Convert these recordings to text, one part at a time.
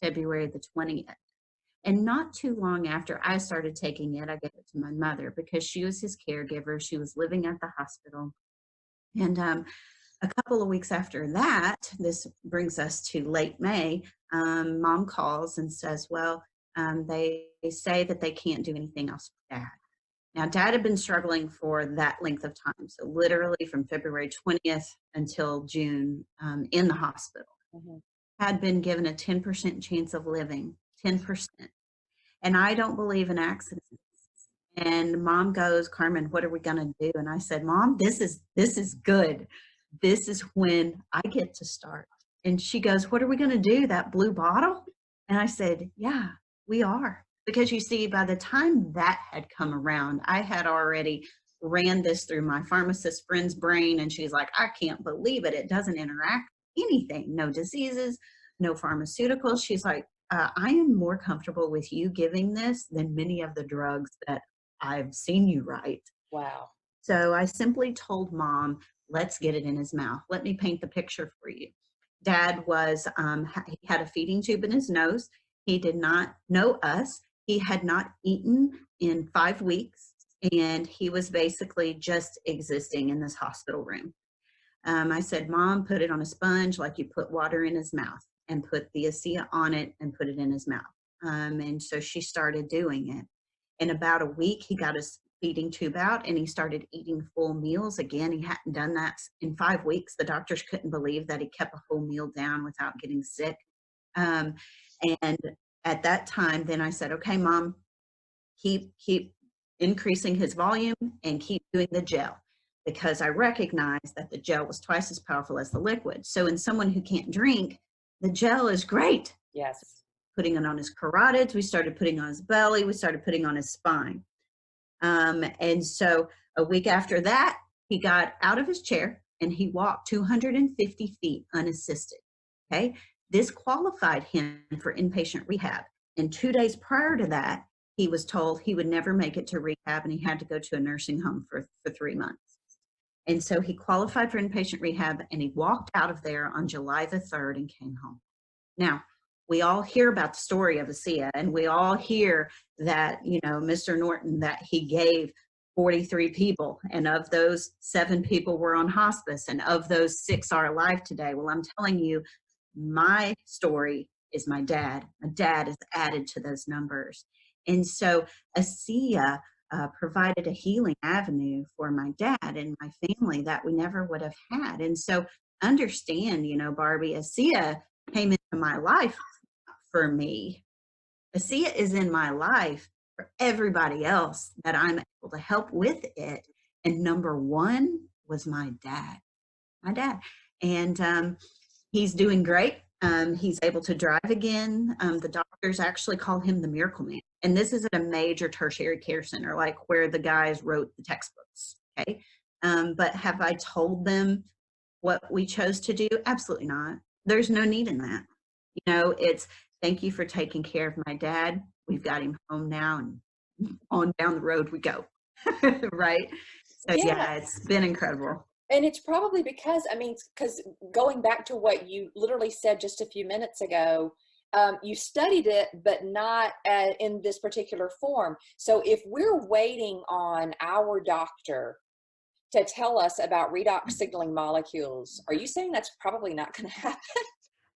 February the 20th. And not too long after I started taking it, I gave it to my mother because she was his caregiver. She was living at the hospital. And a couple of weeks after that, this brings us to late May, mom calls and says, well, they say that they can't do anything else for dad. Now, dad had been struggling for that length of time. So literally from February 20th until June in the hospital. Mhm. Had been given a 10% chance of living, 10%. And I don't believe in accidents. And mom goes, Carmen, what are we going to do? And I said, Mom, this is good. This is when I get to start. And she goes, what are we going to do? That blue bottle? And I said, yeah, we are. Because you see, by the time that had come around, I had already ran this through my pharmacist friend's brain. And she's like, I can't believe it. It doesn't interact with anything, no diseases, no pharmaceuticals. She's like, I am more comfortable with you giving this than many of the drugs that I've seen you write. Wow. So I simply told mom, let's get it in his mouth. Let me paint the picture for you. Dad was, he had a feeding tube in his nose. He did not know us. He had not eaten in 5 weeks, and he was basically just existing in this hospital room. I said, Mom, put it on a sponge like you put water in his mouth, and put the ASEA on it and put it in his mouth. And so she started doing it. In about a week, he got his feeding tube out and he started eating full meals again. He hadn't done that in 5 weeks. The doctors couldn't believe that he kept a whole meal down without getting sick. Um, and at that time, then I said, okay, Mom, keep increasing his volume and keep doing the gel, because I recognized that the gel was twice as powerful as the liquid. So in someone who can't drink, the gel is great. Yes. Putting it on his carotids, we started putting on his belly, we started putting on his spine. And so a week after that, he got out of his chair and he walked 250 feet unassisted. Okay. This qualified him for inpatient rehab. And 2 days prior to that, he was told he would never make it to rehab and he had to go to a nursing home for 3 months. And so he qualified for inpatient rehab and he walked out of there on July the 3rd and came home. Now, we all hear about the story of ASEA, and we all hear that, you know, Mr. Norton, that he gave 43 people, and of those 7 people were on hospice, and of those 6 are alive today. Well, I'm telling you, my story is my dad. My dad is added to those numbers. And so ASEA provided a healing avenue for my dad and my family that we never would have had. And so understand, you know, Barbie, ASEA came into my life for me. ASEA is in my life for everybody else that I'm able to help with it. And number one was my dad. And he's doing great. He's able to drive again. The doctors actually call him the miracle man. And this is at a major tertiary care center, like where the guys wrote the textbooks. Okay. But have I told them what we chose to do? Absolutely not. There's no need in that. You know, it's thank you for taking care of my dad. We've got him home now, and on down the road we go. Right? So Yeah. yeah, it's been incredible. And it's probably because, I mean, because going back to what you literally said just a few minutes ago, you studied it, but not in this particular form. So if we're waiting on our doctor to tell us about redox signaling molecules, are you saying that's probably not going to happen?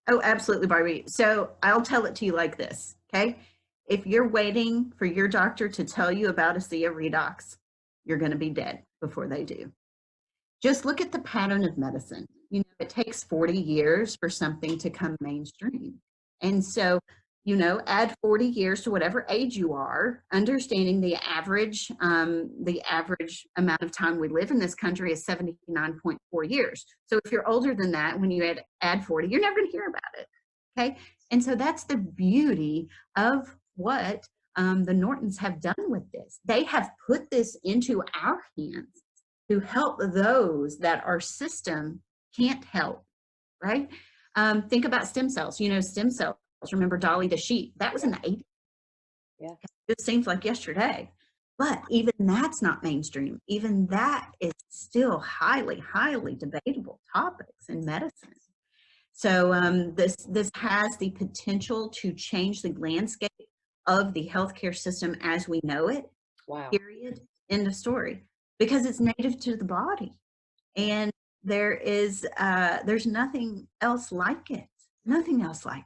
Oh, absolutely, Barbie. So I'll tell it to you like this, okay? If you're waiting for your doctor to tell you about ASEA redox, you're going to be dead before they do. Just look at the pattern of medicine. You know, it takes 40 years for something to come mainstream. And so, you know, add 40 years to whatever age you are, understanding the average amount of time we live in this country is 79.4 years. So if you're older than that, when you add 40, you're never going to hear about it. Okay. And so that's the beauty of what the Nortons have done with this. They have put this into our hands to help those that our system can't help, right? Think about stem cells. You know, stem cells, remember Dolly the sheep? That was in the 80s. Yeah. It seems like yesterday. But even that's not mainstream. Even that is still highly, highly debatable topics in medicine. So this has the potential to change the landscape of the healthcare system as we know it. Wow. Period. End of story. Because it's native to the body, and there's nothing else like it. Nothing else like